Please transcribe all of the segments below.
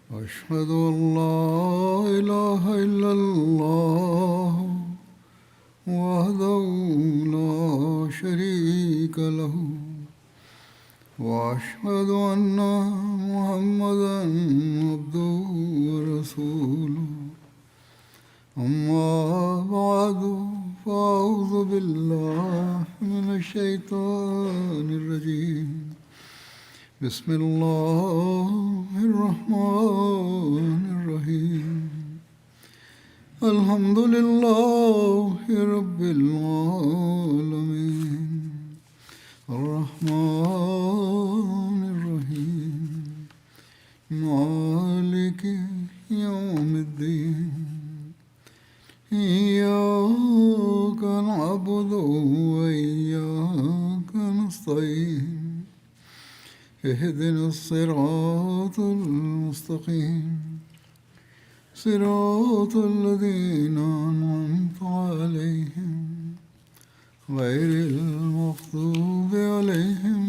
أشهد أن لا إله إلا الله وحده لا شريك له وأشهد أن محمدا عبده ورسوله أما بعد فأعوذ بالله من الشيطان الرجيم بسم الله الرحمن الرحيم الحمد لله رب العالمين الرحمن الرحيم مالك يوم الدين إياك نعبد وإياك نستعين اهدنا الصراط المستقيم صراط الذين أنعمت عليهم غير المغضوب عليهم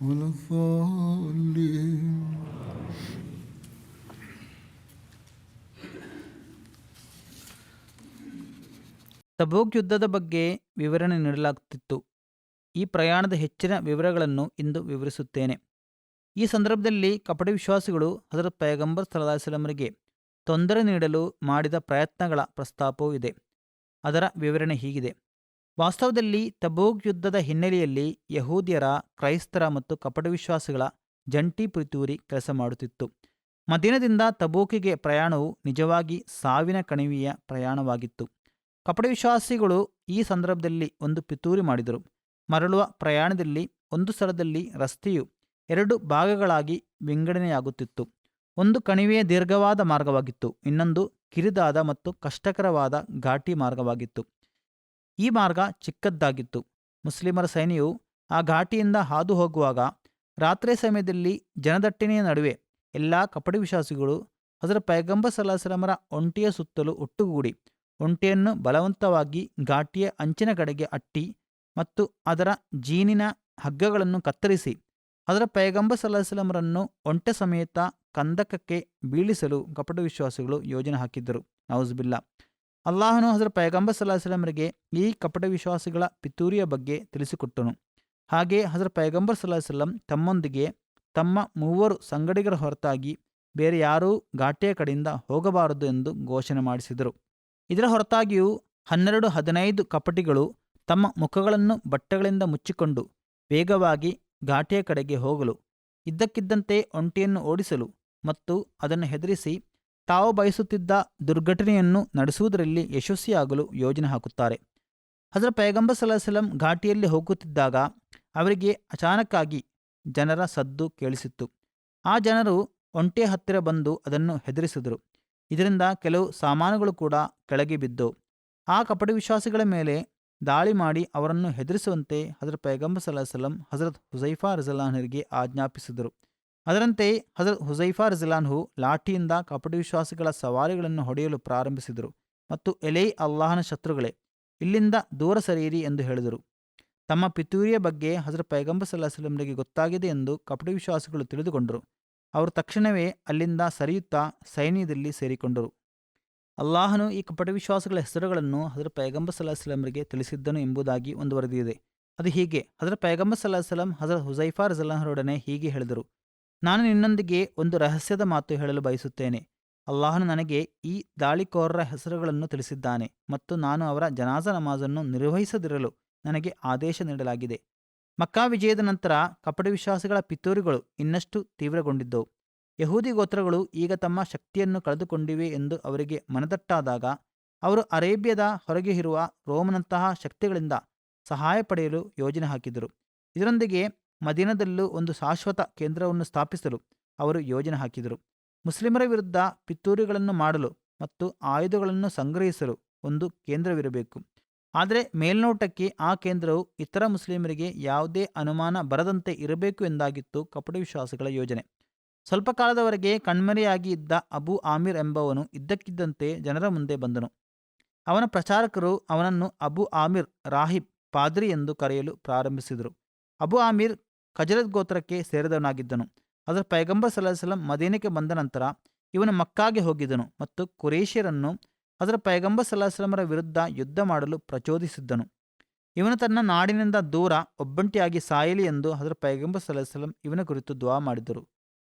ولا الضالين. Tabuk ಯುದ್ಧದ ಬಗ್ಗೆ ವಿವರಣೆ ನೀಡಲಾಗುತ್ತಿತ್ತು. ಈ ಪ್ರಯಾಣದ ಹೆಚ್ಚಿನ ವಿವರಗಳನ್ನು ಇಂದು ವಿವರಿಸುತ್ತೇನೆ. ಈ ಸಂದರ್ಭದಲ್ಲಿ ಕಪಟಿ ವಿಶ್ವಾಸಿಗಳು ಹಜರತ್ ಪೈಗಂಬರ್ ಸಲ್ಲಲ್ಲಾಹು ಅಲೈಹಿ ವಸಲ್ಲಂರಿಗೆ ತೊಂದರೆ ನೀಡಲು ಮಾಡಿದ ಪ್ರಯತ್ನಗಳ ಪ್ರಸ್ತಾಪವೂ ಇದೆ. ಅದರ ವಿವರಣೆ ಹೀಗಿದೆ. ವಾಸ್ತವದಲ್ಲಿ ತಬೂಕ್ ಯುದ್ಧದ ಹಿನ್ನೆಲೆಯಲ್ಲಿ ಯಹೂದ್ಯರ, ಕ್ರೈಸ್ತರ ಮತ್ತು ಕಪಟಿ ವಿಶ್ವಾಸಿಗಳ ಜಂಟಿ ಪಿತೂರಿ ಕೆಲಸ ಮಾಡುತ್ತಿತ್ತು. ಮದೀನದಿಂದ ತಬೂಕಿಗೆ ಪ್ರಯಾಣವು ನಿಜವಾಗಿ ಸಾವಿನ ಕಣಿವೆಯ ಪ್ರಯಾಣವಾಗಿತ್ತು. ಕಪಟಿ ವಿಶ್ವಾಸಿಗಳು ಈ ಸಂದರ್ಭದಲ್ಲಿ ಒಂದು ಪಿತೂರಿ ಮಾಡಿದರು. ಮರಳುವ ಪ್ರಯಾಣದಲ್ಲಿ ಒಂದು ಸ್ಥಳದಲ್ಲಿ ರಸ್ತೆಯು 2 ಭಾಗಗಳಾಗಿ ವಿಂಗಡಣೆಯಾಗುತ್ತಿತ್ತು. ಒಂದು ಕಣಿವೆಯ ದೀರ್ಘವಾದ ಮಾರ್ಗವಾಗಿತ್ತು, ಇನ್ನೊಂದು ಕಿರಿದಾದ ಮತ್ತು ಕಷ್ಟಕರವಾದ ಘಾಟಿ ಮಾರ್ಗವಾಗಿತ್ತು. ಈ ಮಾರ್ಗ ಚಿಕ್ಕದ್ದಾಗಿತ್ತು. ಮುಸ್ಲಿಮರ ಸೈನ್ಯವು ಆ ಘಾಟಿಯಿಂದ ಹಾದು ಹೋಗುವಾಗ ರಾತ್ರಿ ಸಮಯದಲ್ಲಿ ಜನದಟ್ಟಣೆಯ ನಡುವೆ ಎಲ್ಲ ಕಪಟಿ ವಿಶ್ವಾಸಿಗಳು ಹಜರತ್ ಪೈಗಂಬರ್ ಸಲ್ಲಲ್ಲಾಹು ಅಲೈಹಿ ವಸಲ್ಲಮರ ಒಂಟೆಯ ಸುತ್ತಲೂ ಒಟ್ಟುಗೂಡಿ ಒಂಟೆಯನ್ನು ಬಲವಂತವಾಗಿ ಘಾಟಿಯ ಅಂಚಿನ ಕಡೆಗೆ ಅಟ್ಟಿ ಮತ್ತು ಅದರ ಜೀನಿನ ಹಗ್ಗಗಳನ್ನು ಕತ್ತರಿಸಿ ಹಜರತ್ ಪೈಗಂಬರ್ ಸಲ್ಲಲ್ಲಾಹು ಅಲೈಹಿ ವಸಲ್ಲಮರನ್ನು ಒಂಟೆ ಸಮೇತ ಕಂದಕಕ್ಕೆ ಬೀಳಿಸಲು ಕಪಟ ವಿಶ್ವಾಸಿಗಳು ಯೋಜನೆ ಹಾಕಿದ್ದರು. ನೌಜುಬಿಲ್ಲಾ. ಅಲ್ಲಾಹನು ಹಜರತ್ ಪೈಗಂಬರ್ ಸಲ್ಲಲ್ಲಾಹು ಅಲೈಹಿ ವಸಲ್ಲಮರಿಗೆ ಈ ಕಪಟ ವಿಶ್ವಾಸಿಗಳ ಪಿತೂರಿಯ ಬಗ್ಗೆ ತಿಳಿಸಿಕೊಟ್ಟನು. ಹಾಗೆ ಹಜರತ್ ಪೈಗಂಬರ್ ಸಲ್ಲಲ್ಲಾಹು ಅಲೈಹಿ ವಸಲ್ಲಂ ತಮ್ಮೊಂದಿಗೆ ತಮ್ಮ 3 ಸಂಗಡಿಗರ ಹೊರತಾಗಿ ಬೇರೆ ಯಾರೂ ಘಾಟಿಯ ಕಡೆಯಿಂದ ಹೋಗಬಾರದು ಎಂದು ಘೋಷಣೆ ಮಾಡಿಸಿದರು. ಇದರ ಹೊರತಾಗಿಯೂ 12-15 ಕಪಟಿಗಳು ತಮ್ಮ ಮುಖಗಳನ್ನು ಬಟ್ಟೆಗಳಿಂದ ಮುಚ್ಚಿಕೊಂಡು ವೇಗವಾಗಿ ಘಾಟಿಯ ಕಡೆಗೆ ಹೋಗಲು, ಇದ್ದಕ್ಕಿದ್ದಂತೆ ಒಂಟೆಯನ್ನು ಓಡಿಸಲು ಮತ್ತು ಅದನ್ನು ಹೆದರಿಸಿ ತಾವು ಬಯಸುತ್ತಿದ್ದ ದುರ್ಘಟನೆಯನ್ನು ನಡೆಸುವುದರಲ್ಲಿ ಯಶಸ್ವಿಯಾಗಲು ಯೋಜನೆ ಹಾಕುತ್ತಾರೆ. ಹಜರತ್ ಪೈಗಂಬರ್ ಸಲ್ಲಲ್ಲಾಹು ಅಲೈಹಿ ವಸಲ್ಲಂ ಘಾಟಿಯಲ್ಲಿ ಹೋಗುತ್ತಿದ್ದಾಗ ಅವರಿಗೆ ಅಚಾನಕ್ಕಾಗಿ ಜನರ ಸದ್ದು ಕೇಳಿಸಿತ್ತು. ಆ ಜನರು ಒಂಟೆಯ ಹತ್ತಿರ ಬಂದು ಅದನ್ನು ಹೆದರಿಸಿದರು. ಇದರಿಂದ ಕೆಲವು ಸಾಮಾನುಗಳು ಕೂಡ ಕೆಳಗೆ ಬಿದ್ದವು. ಆ ಕಪಟಿ ವಿಶ್ವಾಸಿಗಳ ಮೇಲೆ ದಾಳಿ ಮಾಡಿ ಅವರನ್ನು ಹೆದರಿಸುವಂತೆ ಹಜರತ್ ಪೈಗಂಬರ್ ಸಲ್ಲಲ್ಲಾಹು ಅಲೈಹಿ ವಸಲ್ಲಂ ಹಜರತ್ ಹುಝೈಫಾ ರಜಿಯಲ್ಲಾಹು ಅನ್ಹುಗೆ ಆಜ್ಞಾಪಿಸಿದರು. ಅದರಂತೆ ಹಜರತ್ ಹುಝೈಫಾ ರಜಿಯಲ್ಲಾಹು ಅನ್ಹು ಲಾಠಿಯಿಂದ ಕಪಟಿ ವಿಶ್ವಾಸಿಗಳ ಸವಾರಿಗಳನ್ನು ಹೊಡೆಯಲು ಪ್ರಾರಂಭಿಸಿದರು ಮತ್ತು ಎಲೈ ಅಲ್ಲಾಹನ ಶತ್ರುಗಳೇ, ಇಲ್ಲಿಂದ ದೂರ ಸರಿಯಿರಿ ಎಂದು ಹೇಳಿದರು. ತಮ್ಮ ಪಿತೂರಿಯ ಬಗ್ಗೆ ಹಜರತ್ ಪೈಗಂಬರ್ ಸಲ್ಲಲ್ಲಾಹು ಅಲೈಹಿ ವಸಲ್ಲಂರಿಗೆ ಗೊತ್ತಾಗಿದೆ ಎಂದು ಕಪಟಿ ವಿಶ್ವಾಸಿಗಳು ತಿಳಿದುಕೊಂಡರು. ಅವರು ತಕ್ಷಣವೇ ಅಲ್ಲಿಂದ ಸರಿಯುತ್ತಾ ಸೈನ್ಯದಲ್ಲಿ ಸೇರಿಕೊಂಡರು. ಅಲ್ಲಾಹನು ಈ ಕಪಟ ವಿಶ್ವಾಸಗಳ ಹೆಸರುಗಳನ್ನು ಹಜರತ್ ಪೈಗಂಬರ್ ಸಲ್ಲಲ್ಲಾಹು ಅಲೈಹಿ ವಸಲ್ಲಂರಿಗೆ ತಿಳಿಸಿದ್ದನು ಎಂಬುದಾಗಿ ಒಂದು ವರದಿಯಿದೆ. ಅದು ಹೀಗೆ. ಹಜರತ್ ಪೈಗಂಬರ್ ಸಲ್ಲಲ್ಲಾಹು ಅಲೈಹಿ ವಸಲ್ಲಂ ಹಜರತ್ ಹುಝೈಫಾ ರಜಿಯಲ್ಲಾಹು ಅನ್ಹುರೊಡನೆ ಹೀಗೆ ಹೇಳಿದರು: ನಾನು ನಿನ್ನೊಂದಿಗೆ ಒಂದು ರಹಸ್ಯದ ಮಾತು ಹೇಳಲು ಬಯಸುತ್ತೇನೆ. ಅಲ್ಲಾಹನು ನನಗೆ ಈ ದಾಳಿಕೋರರ ಹೆಸರುಗಳನ್ನು ತಿಳಿಸಿದ್ದಾನೆ ಮತ್ತು ನಾನು ಅವರ ಜನಾಜಾ ನಮಾಜನ್ನು ನಿರ್ವಹಿಸದಿರಲು ನನಗೆ ಆದೇಶ ನೀಡಲಾಗಿದೆ. ಮಕ್ಕಾ ವಿಜಯದ ನಂತರ ಕಪಟ ವಿಶ್ವಾಸಿಗಳ ಪಿತೂರಿಗಳು ಇನ್ನಷ್ಟು ತೀವ್ರಗೊಂಡಿದ್ದವು. ಯಹೂದಿ ಗೋತ್ರಗಳು ಈಗ ತಮ್ಮ ಶಕ್ತಿಯನ್ನು ಕಳೆದುಕೊಂಡಿವೆ ಎಂದು ಅವರಿಗೆ ಮನದಟ್ಟಾದಾಗ ಅವರು ಅರೇಬಿಯಾದ ಹೊರಗೆ ಇರುವ ರೋಮನಂತಹ ಶಕ್ತಿಗಳಿಂದ ಸಹಾಯ ಪಡೆಯಲು ಯೋಜನೆ ಹಾಕಿದರು. ಇದರೊಂದಿಗೆ ಮದೀನದಲ್ಲೂ ಒಂದು ಶಾಶ್ವತ ಕೇಂದ್ರವನ್ನು ಸ್ಥಾಪಿಸಲು ಅವರು ಯೋಜನೆ ಹಾಕಿದರು. ಮುಸ್ಲಿಮರ ವಿರುದ್ಧ ಪಿತೂರಿಗಳನ್ನು ಮಾಡಲು ಮತ್ತು ಆಯುಧಗಳನ್ನು ಸಂಗ್ರಹಿಸಲು ಒಂದು ಕೇಂದ್ರವಿರಬೇಕು. ಆದರೆ ಮೇಲ್ನೋಟಕ್ಕೆ ಆ ಕೇಂದ್ರವು ಇತರ ಮುಸ್ಲಿಮರಿಗೆ ಯಾವುದೇ ಅನುಮಾನ ಬರದಂತೆ ಇರಬೇಕು ಎಂದಾಗಿತ್ತು ಕಪಟ ವಿಶ್ವಾಸಿಗಳ ಯೋಜನೆ. ಸ್ವಲ್ಪ ಕಾಲದವರೆಗೆ ಕಣ್ಮರೆಯಾಗಿ ಇದ್ದ ಅಬು ಆಮಿರ್ ಎಂಬವನು ಇದ್ದಕ್ಕಿದ್ದಂತೆ ಜನರ ಮುಂದೆ ಬಂದನು. ಅವನ ಪ್ರಚಾರಕರು ಅವನನ್ನು ಅಬು ಆಮಿರ್ ರಾಹಿಬ್ ಪಾದ್ರಿ ಎಂದು ಕರೆಯಲು ಪ್ರಾರಂಭಿಸಿದರು. ಅಬು ಆಮಿರ್ ಖಜರಜ್ ಗೋತ್ರಕ್ಕೆ ಸೇರಿದವನಾಗಿದ್ದನು. ಅದರ ಪೈಗಂಬರ್ ಸಲ್ಲಲ್ಲಾಹು ಅಲೈಹಿ ವಸಲ್ಲಂ ಮದೀನಕ್ಕೆ ಬಂದ ನಂತರ ಇವನು ಮಕ್ಕಾಗೆ ಹೋಗಿದ್ದನು ಮತ್ತು ಕುರೇಶಿಯರನ್ನು ಅದರ ಪೈಗಂಬರ್ ಸಲ್ಲಲ್ಲಾಹು ಅಲೈಹಿ ವಸಲ್ಲಮರ ವಿರುದ್ಧ ಯುದ್ಧ ಮಾಡಲು ಪ್ರಚೋದಿಸಿದ್ದನು. ಇವನು ತನ್ನ ನಾಡಿನಿಂದ ದೂರ ಒಬ್ಬಂಟಿಯಾಗಿ ಸಾಯಲಿ ಎಂದು ಅದರ ಪೈಗಂಬರ್ ಸಲ್ಲಲ್ಲಾಹು ಅಲೈಹಿ ವಸಲ್ಲಂ ಇವನ ಕುರಿತು ದುವಾ ಮಾಡಿದರು.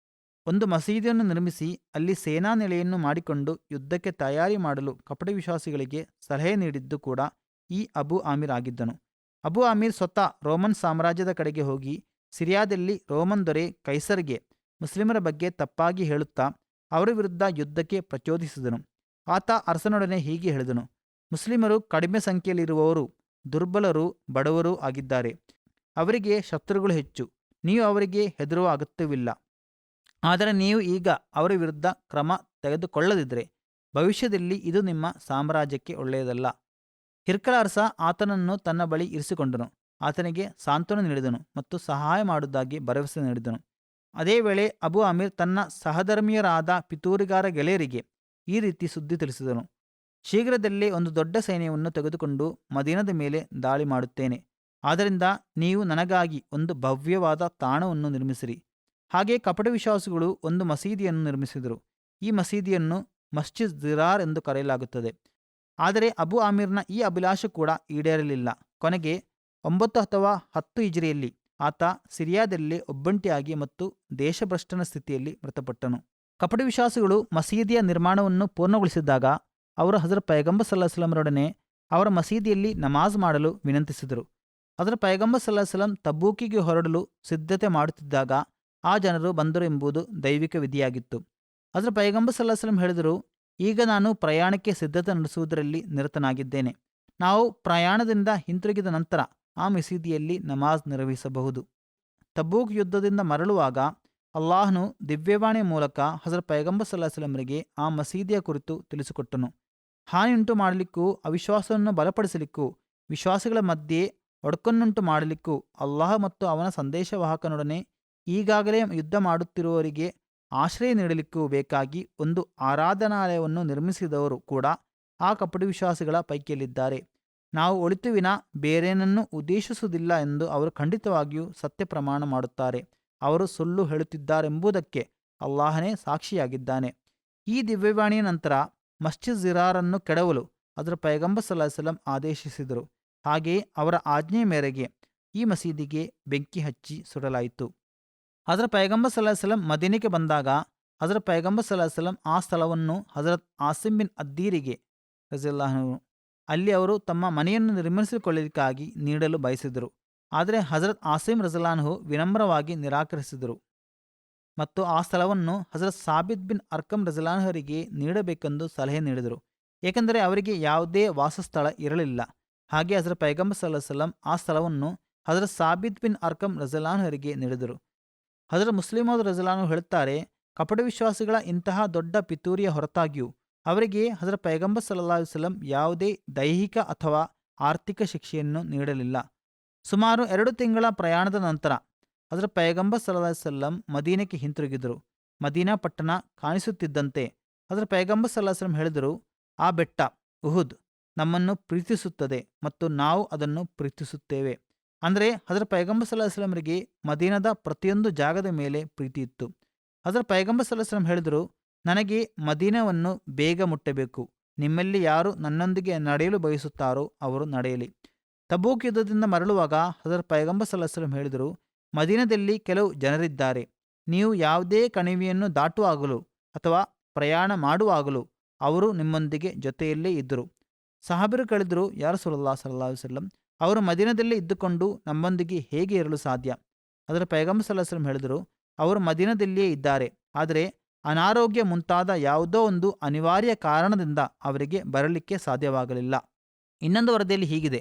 ಒಂದು ಮಸೀದಿಯನ್ನು ನಿರ್ಮಿಸಿ ಅಲ್ಲಿ ಸೇನಾ ನೆಲೆಯನ್ನು ಮಾಡಿಕೊಂಡು ಯುದ್ಧಕ್ಕೆ ತಯಾರಿ ಮಾಡಲು ಕಪಟ ವಿಶ್ವಾಸಿಗಳಿಗೆ ಸಲಹೆ ನೀಡಿದ್ದು ಕೂಡ ಈ ಅಬು ಆಮಿರ್ ಆಗಿದ್ದನು. ಅಬು ಆಮಿರ್ ಸ್ವತಃ ರೋಮನ್ ಸಾಮ್ರಾಜ್ಯದ ಕಡೆಗೆ ಹೋಗಿ ಸಿರಿಯಾದಲ್ಲಿ ರೋಮನ್ ದೊರೆ ಕೈಸರ್ಗೆ ಮುಸ್ಲಿಮರ ಬಗ್ಗೆ ತಪ್ಪಾಗಿ ಹೇಳುತ್ತಾ ಅವರ ವಿರುದ್ಧ ಯುದ್ಧಕ್ಕೆ ಪ್ರಚೋದಿಸಿದನು. ಆತ ಅರಸನೊಡನೆ ಹೀಗೆ ಹೇಳಿದನು: ಮುಸ್ಲಿಮರು ಕಡಿಮೆ ಸಂಖ್ಯೆಯಲ್ಲಿರುವವರು, ದುರ್ಬಲರು, ಬಡವರೂ ಆಗಿದ್ದಾರೆ. ಅವರಿಗೆ ಶತ್ರುಗಳು ಹೆಚ್ಚು. ನೀವು ಅವರಿಗೆ ಹೆದರುವ ಅಗತ್ಯವಿಲ್ಲ. ಆದರೆ ನೀವು ಈಗ ಅವರ ವಿರುದ್ಧ ಕ್ರಮ ತೆಗೆದುಕೊಳ್ಳದಿದ್ದರೆ ಭವಿಷ್ಯದಲ್ಲಿ ಇದು ನಿಮ್ಮ ಸಾಮ್ರಾಜ್ಯಕ್ಕೆ ಒಳ್ಳೆಯದಲ್ಲ. ಹಿರ್ಕಲ ಅರಸ ಆತನನ್ನು ತನ್ನ ಬಳಿ ಇರಿಸಿಕೊಂಡನು. ಆತನಿಗೆ ಸಾಂತ್ವನ ನೀಡಿದನು ಮತ್ತು ಸಹಾಯ ಮಾಡುವುದಾಗಿ ಭರವಸೆ ನೀಡಿದನು. ಅದೇ ವೇಳೆ ಅಬು ಆಮಿರ್ ತನ್ನ ಸಹಧರ್ಮೀಯರಾದ ಪಿತೂರಿಗಾರ ಗೆಳೆಯರಿಗೆ ಈ ರೀತಿ ಸುದ್ದಿ ತಿಳಿಸಿದನು: ಶೀಘ್ರದಲ್ಲೇ ಒಂದು ದೊಡ್ಡ ಸೈನ್ಯವನ್ನು ತೆಗೆದುಕೊಂಡು ಮದೀನದ ಮೇಲೆ ದಾಳಿ ಮಾಡುತ್ತೇನೆ. ಆದ್ದರಿಂದ ನೀವು ನನಗಾಗಿ ಒಂದು ಭವ್ಯವಾದ ತಾಣವನ್ನು ನಿರ್ಮಿಸಿರಿ. ಹಾಗೆ ಕಪಟ ವಿಶ್ವಾಸಿಗಳು ಒಂದು ಮಸೀದಿಯನ್ನು ನಿರ್ಮಿಸಿದರು. ಈ ಮಸೀದಿಯನ್ನು ಮಸ್ಜಿದ್ ಜಿರಾರ್ ಎಂದು ಕರೆಯಲಾಗುತ್ತದೆ. ಆದರೆ ಅಬು ಆಮಿರ್ನ ಈ ಅಭಿಲಾಷೆ ಕೂಡ ಈಡೇರಲಿಲ್ಲ. ಕೊನೆಗೆ 9 ಅಥವಾ 10 ಹಿಜ್ರಿಯಲ್ಲಿ ಆತ ಸಿರಿಯಾದಲ್ಲಿ ಒಬ್ಬಂಟಿಯಾಗಿ ಮತ್ತು ದೇಶಭ್ರಷ್ಟನ ಸ್ಥಿತಿಯಲ್ಲಿ ಮೃತಪಟ್ಟನು. ಕಪಟ ವಿಶ್ವಾಸಿಗಳು ಮಸೀದಿಯ ನಿರ್ಮಾಣವನ್ನು ಪೂರ್ಣಗೊಳಿಸಿದಾಗ ಅವರು ಹಜರತ್ ಪೈಗಂಬರ್ ಸಲ್ಲಲ್ಲಾಹು ಅಲೈಹಿ ವಸಲ್ಲಂರೊಡನೆ ಅವರ ಮಸೀದಿಯಲ್ಲಿ ನಮಾಜ್ ಮಾಡಲು ವಿನಂತಿಸಿದರು. ಹಜರತ್ ಪೈಗಂಬರ್ ಸಲ್ಲಲ್ಲಾಹು ಅಲೈಹಿ ವಸಲ್ಲಂ ತಬೂಕಿಗೆ ಹೊರಡಲು ಸಿದ್ಧತೆ ಮಾಡುತ್ತಿದ್ದಾಗ ಆ ಜನರು ಬಂದರು ಎಂಬುದು ದೈವಿಕ ವಿಧಿಯಾಗಿತ್ತು. ಹಜರತ್ ಪೈಗಂಬರ್ ಸಲ್ಲಲ್ಲಾಹು ಅಲೈಹಿ ವಸಲ್ಲಂ ಹೇಳಿದರು: ಈಗ ನಾನು ಪ್ರಯಾಣಕ್ಕೆ ಸಿದ್ಧತೆ ನಡೆಸುವುದರಲ್ಲಿ ನಿರತನಾಗಿದ್ದೇನೆ. ನಾವು ಪ್ರಯಾಣದಿಂದ ಹಿಂತಿರುಗಿದ ನಂತರ ಆ ಮಸೀದಿಯಲ್ಲಿ ನಮಾಜ್ ನಿರ್ವಹಿಸಬಹುದು. ತಬೂಕ್ ಯುದ್ಧದಿಂದ ಮರಳುವಾಗ ಅಲ್ಲಾಹನು ದಿವ್ಯವಾಣಿಯ ಮೂಲಕ ಹಜರತ್ ಪೈಗಂಬರ್ ಸಲ್ಲಲ್ಲಾಹು ಅಲೈಹಿ ವಸಲ್ಲಂರಿಗೆ ಆ ಮಸೀದಿಯ ಕುರಿತು ತಿಳಿಸಿಕೊಟ್ಟನು. ಹಾನಿಯುಂಟು ಮಾಡಲಿಕ್ಕೂ ಅವಿಶ್ವಾಸವನ್ನು ಬಲಪಡಿಸಲಿಕ್ಕೂ ವಿಶ್ವಾಸಿಗಳ ಮಧ್ಯೆ ಒಡಕನ್ನುಂಟು ಮಾಡಲಿಕ್ಕೂ ಅಲ್ಲಾಹ ಮತ್ತು ಅವನ ಸಂದೇಶವಾಹಕನೊಡನೆ ಈಗಾಗಲೇ ಯುದ್ಧ ಮಾಡುತ್ತಿರುವವರಿಗೆ ಆಶ್ರಯ ನೀಡಲಿಕ್ಕೂ ಬೇಕಾಗಿ ಒಂದು ಆರಾಧನಾಲಯವನ್ನು ನಿರ್ಮಿಸಿದವರು ಕೂಡ ಆ ಕಪಟ ವಿಶ್ವಾಸಿಗಳ ಪೈಕಿಯಲ್ಲಿದ್ದಾರೆ. ನಾವು ಒಳಿತು ವಿನ ಬೇರೇನನ್ನೂ ಉದ್ದೇಶಿಸುವುದಿಲ್ಲ ಎಂದು ಅವರು ಖಂಡಿತವಾಗಿಯೂ ಸತ್ಯ ಪ್ರಮಾಣ ಮಾಡುತ್ತಾರೆ. ಅವರು ಸುಳ್ಳು ಹೇಳುತ್ತಿದ್ದಾರೆಂಬುದಕ್ಕೆ ಅಲ್ಲಾಹನೇ ಸಾಕ್ಷಿಯಾಗಿದ್ದಾನೆ. ಈ ದಿವ್ಯವಾಣಿಯ ನಂತರ ಮಸ್ಜಿದ್ ಜಿರಾರನ್ನು ಕೆಡವಲು ಅದರ ಪೈಗಂಬರ್ ಸಲ್ಲಲ್ಲಾಹು ಅಲೈಹಿ ವಸಲ್ಲಂ ಆದೇಶಿಸಿದರು. ಹಾಗೆಯೇ ಅವರ ಆಜ್ಞೆಯ ಮೇರೆಗೆ ಈ ಮಸೀದಿಗೆ ಬೆಂಕಿ ಹಚ್ಚಿ ಸುಡಲಾಯಿತು. ಹಜರತ್ ಪೈಗಂಬರ್ ಸಲ್ಲಲ್ಲಾಹು ಅಲೈಹಿ ವಸಲ್ಲಂ ಮದೀನಕ್ಕೆ ಬಂದಾಗ ಹಜರತ್ ಪೈಗಂಬರ್ ಸಲ್ಲಲ್ಲಾಹು ಅಲೈಹಿ ವಸಲ್ಲಂ ಆ ಸ್ಥಳವನ್ನು ಹಜರತ್ ಆಸಿಮ್ ಬಿನ್ ಅದ್ದೀರಿಗೆ ರಜಿಯಲ್ಲಾಹು ಅನ್ಹು ಅಲ್ಲಿ ಅವರು ತಮ್ಮ ಮನೆಯನ್ನು ನಿರ್ಮಿಸಿಕೊಳ್ಳಲಿಕ್ಕಾಗಿ ನೀಡಲು ಬಯಸಿದರು. ಆದರೆ ಹಜರತ್ ಆಸಿಮ್ ರಜಿಯಲ್ಲಾಹು ಅನ್ಹು ವಿನಮ್ರವಾಗಿ ನಿರಾಕರಿಸಿದರು ಮತ್ತು ಆ ಸ್ಥಳವನ್ನು ಹಜರತ್ ಸಾಬಿತ್ ಬಿನ್ ಅರ್ಕಮ್ ರಜಿಯಲ್ಲಾಹು ಅನ್ಹುರಿಗೆ ನೀಡಬೇಕೆಂದು ಸಲಹೆ ನೀಡಿದರು, ಏಕೆಂದರೆ ಅವರಿಗೆ ಯಾವುದೇ ವಾಸಸ್ಥಳ ಇರಲಿಲ್ಲ. ಹಾಗೆ ಹಜರತ್ ಪೈಗಂಬರ್ ಸಲ್ಲಲ್ಲಾಹು ಅಲೈಹಿ ವಸಲ್ಲಂ ಆ ಸ್ಥಳವನ್ನು ಹಜರತ್ ಸಾಬಿತ್ ಬಿನ್ ಅರ್ಕಮ್ ರಜಿಯಲ್ಲಾಹು ಅನ್ಹುರಿಗೆ ನೀಡಿದರು. ಹಜರತ್ ಮುಸ್ಲಿಮ್ ರಜಿಯಲ್ಲಾಹು ಅನ್ಹು ಹೇಳುತ್ತಾರೆ: ಕಪಟ ವಿಶ್ವಾಸಿಗಳ ಇಂತಹ ದೊಡ್ಡ ಪಿತೂರಿಯ ಹೊರತಾಗಿಯೂ ಅವರಿಗೆ ಹಜರತ್ ಪೈಗಂಬರ್ ಸಲ್ಲಲ್ಲಾಹು ಅಲೈಹಿ ವಸಲ್ಲಂ ಯಾವುದೇ ದೈಹಿಕ ಅಥವಾ ಆರ್ಥಿಕ ಶಿಕ್ಷೆಯನ್ನು ನೀಡಲಿಲ್ಲ. ಸುಮಾರು 2 ತಿಂಗಳ ಪ್ರಯಾಣದ ನಂತರ ಹಜರತ್ ಪೈಗಂಬರ್ ಸಲ್ಲಲ್ಲಾಹು ಅಲೈಹಿ ವಸಲ್ಲಂ ಮದೀನಕ್ಕೆ ಹಿಂತಿರುಗಿದರು. ಮದೀನಾ ಪಟ್ಟಣ ಕಾಣಿಸುತ್ತಿದ್ದಂತೆ ಹಜರತ್ ಪೈಗಂಬರ್ ಸಲ್ಲಲ್ಲಾಹು ಅಲೈಹಿ ವಸಲ್ಲಂ ಹೇಳಿದರು: ಆ ಬೆಟ್ಟ ಉಹುದ್ ನಮ್ಮನ್ನು ಪ್ರೀತಿಸುತ್ತದೆ ಮತ್ತು ನಾವು ಅದನ್ನು ಪ್ರೀತಿಸುತ್ತೇವೆ. ಅಂದರೆ ಹಜರತ್ ಪೈಗಂಬರ್ ಸಲ್ಲಲ್ಲಾಹು ಅಲೈಹಿ ವಸಲ್ಲಂರಿಗೆ ಮದೀನದ ಪ್ರತಿಯೊಂದು ಜಾಗದ ಮೇಲೆ ಪ್ರೀತಿ ಇತ್ತು. ಹಜರತ್ ಪೈಗಂಬರ್ ಸಲ್ಲಲ್ಲಾಹು ಅಲೈಹಿ ವಸಲ್ಲಂ ಹೇಳಿದರು: ನನಗೆ ಮದೀನವನ್ನು ಬೇಗ ಮುಟ್ಟಬೇಕು. ನಿಮ್ಮಲ್ಲಿ ಯಾರು ನನ್ನೊಂದಿಗೆ ನಡೆಯಲು ಬಯಸುತ್ತಾರೋ ಅವರು ನಡೆಯಲಿ. ತಬೂಕ್ ಯುದ್ಧದಿಂದ ಮರಳುವಾಗ ಹಜರತ್ ಪೈಗಂಬರ್ ಸಲ್ಲಲ್ಲಾಹು ಅಲೈಹಿ ವಸಲ್ಲಂ ಹೇಳಿದರು: ಮದೀನದಲ್ಲಿ ಕೆಲವು ಜನರಿದ್ದಾರೆ. ನೀವು ಯಾವುದೇ ಕಣಿವೆಯನ್ನು ದಾಟುವಾಗಲೂ ಅಥವಾ ಪ್ರಯಾಣ ಮಾಡುವಾಗಲೂ ಅವರು ನಿಮ್ಮೊಂದಿಗೆ ಜೊತೆಯಲ್ಲೇ ಇದ್ದರು. ಸಹಾಬರು ಕೇಳಿದರು: ಯಾ ರಸೂಲಲ್ಲಾಹ್ ಸಲ್ಲಲ್ಲಾಹು ಅಲೈಹಿ ವಸಲ್ಲಂ, ಅವರು ಮದೀನದಲ್ಲೇ ಇದ್ದುಕೊಂಡು ನಮ್ಮೊಂದಿಗೆ ಹೇಗೆ ಇರಲು ಸಾಧ್ಯ? ಅದರ ಪೈಗಂಬರ್ ಸಲ್ಲಲ್ಲಾಹು ಅಲೈಹಿ ವಸಲ್ಲಂ ಹೇಳಿದರು: ಅವರು ಮದೀನದಲ್ಲಿಯೇ ಇದ್ದಾರೆ, ಆದರೆ ಅನಾರೋಗ್ಯ ಮುಂತಾದ ಯಾವುದೋ ಒಂದು ಅನಿವಾರ್ಯ ಕಾರಣದಿಂದ ಅವರಿಗೆ ಬರಲಿಕ್ಕೆ ಸಾಧ್ಯವಾಗಲಿಲ್ಲ. ಇನ್ನೊಂದು ವರದಿಯಲ್ಲಿ ಹೀಗಿದೆ: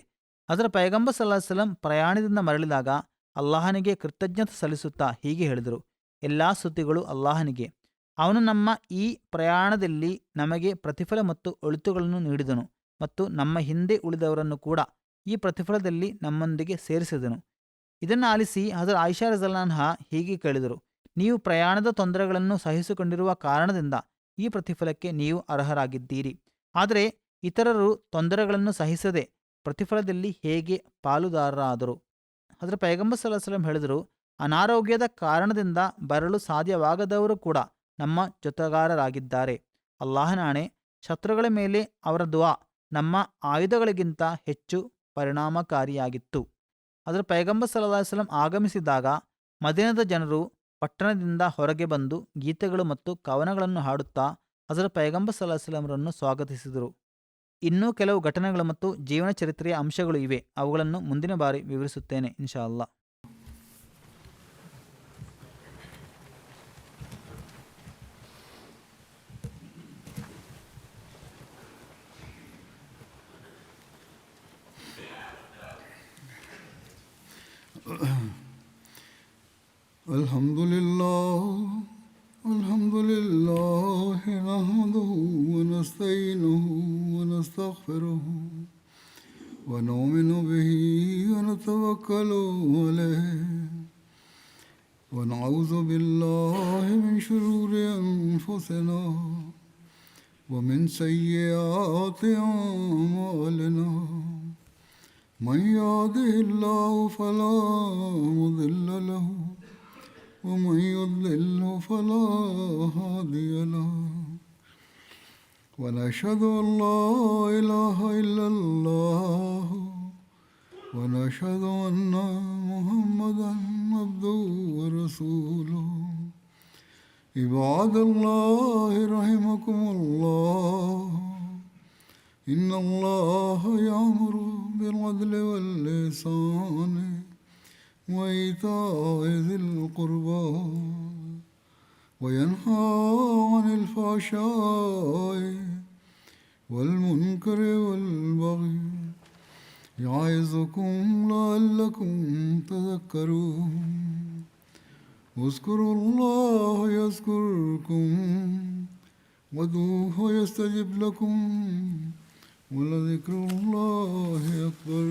ಅದರ ಪೈಗಂಬರ್ ಸಲ್ಲಲ್ಲಾಹು ಅಲೈಹಿ ವಸಲ್ಲಂ ಪ್ರಯಾಣದಿಂದ ಮರಳಿದಾಗ ಅಲ್ಲಾಹನಿಗೆ ಕೃತಜ್ಞತೆ ಸಲ್ಲಿಸುತ್ತಾ ಹೀಗೆ ಹೇಳಿದರು: ಎಲ್ಲಾ ಸ್ತುತಿಗಳು ಅಲ್ಲಾಹನಿಗೆ. ಅವನು ನಮ್ಮ ಈ ಪ್ರಯಾಣದಲ್ಲಿ ನಮಗೆ ಪ್ರತಿಫಲ ಮತ್ತು ಒಳಿತುಗಳನ್ನು ನೀಡಿದನು ಮತ್ತು ನಮ್ಮ ಹಿಂದೆ ಉಳಿದವರನ್ನು ಕೂಡ ಈ ಪ್ರತಿಫಲದಲ್ಲಿ ನಮ್ಮೊಂದಿಗೆ ಸೇರಿಸಿದನು. ಇದನ್ನು ಆಲಿಸಿ ಹಜರತ್ ಆಯಿಷಾ ರಜಿಯಲ್ಲಾಹು ಅನ್ಹಾ ಹೀಗೆ ಕೇಳಿದರು: ನೀವು ಪ್ರಯಾಣದ ತೊಂದರೆಗಳನ್ನು ಸಹಿಸಿಕೊಂಡಿರುವ ಕಾರಣದಿಂದ ಈ ಪ್ರತಿಫಲಕ್ಕೆ ನೀವು ಅರ್ಹರಾಗಿದ್ದೀರಿ. ಆದರೆ ಇತರರು ತೊಂದರೆಗಳನ್ನು ಸಹಿಸದೆ ಪ್ರತಿಫಲದಲ್ಲಿ ಹೇಗೆ ಪಾಲುದಾರರಾದರು? ಹಜರತ್ ಪೈಗಂಬರ್ ಸಲ್ಲಲ್ಲಾಹು ಅಲೈಹಿ ವಸಲ್ಲಂ ಹೇಳಿದರು: ಅನಾರೋಗ್ಯದ ಕಾರಣದಿಂದ ಬರಲು ಸಾಧ್ಯವಾಗದವರು ಕೂಡ ನಮ್ಮ ಜೊತೆಗಾರರಾಗಿದ್ದಾರೆ. ಅಲ್ಲಾಹನಾಣೆ, ಶತ್ರುಗಳ ಮೇಲೆ ಅವರ ದುವಾ ನಮ್ಮ ಆಯುಧಗಳಿಗಿಂತ ಹೆಚ್ಚು ಪರಿಣಾಮಕಾರಿಯಾಗಿತ್ತು. ಅದರ ಪೈಗಂಬರ್ ಸಲ್ಲಲ್ಲಾಹು ಅಲೈಹಿ ವಸಲ್ಲಂ ಆಗಮಿಸಿದಾಗ ಮದೀನದ ಜನರು ಪಟ್ಟಣದಿಂದ ಹೊರಗೆ ಬಂದು ಗೀತೆಗಳು ಮತ್ತು ಕವನಗಳನ್ನು ಹಾಡುತ್ತಾ ಹಜರತ್ ಪೈಗಂಬರ್ ಸಲ್ಲಲ್ಲಾಹು ಅಲೈಹಿ ವಸಲ್ಲಂರನ್ನು ಸ್ವಾಗತಿಸಿದರು. ಇನ್ನೂ ಕೆಲವು ಘಟನೆಗಳು ಮತ್ತು ಜೀವನ ಚರಿತ್ರೆಯ ಅಂಶಗಳು ಇವೆ. ಅವುಗಳನ್ನು ಮುಂದಿನ ಬಾರಿ ವಿವರಿಸುತ್ತೇನೆ ಇನ್ಶಾ ಅಲ್ಲಾ. الحمد لله نحمده ونستعينه ونستغفره ونؤمن به ونتوكل عليه ونعوذ بالله من شرور أنفسنا ومن سيئات أعمالنا. من يهده الله فلا مضل له ومن يضلل فلا هادي له. ونشهد أن لا إله إلا الله ونشهد أن محمدا عبده ورسوله. عباد الله رحمكم الله، إن الله يأمر بالعدل والإحسان وإيتاء ذي القربى وينهى عن الفحشاء والمنكر والبغي يعظكم لعلكم تذكرون. اذكروا الله يذكركم وادعوه يستجب لكم ولذكر الله أكبر.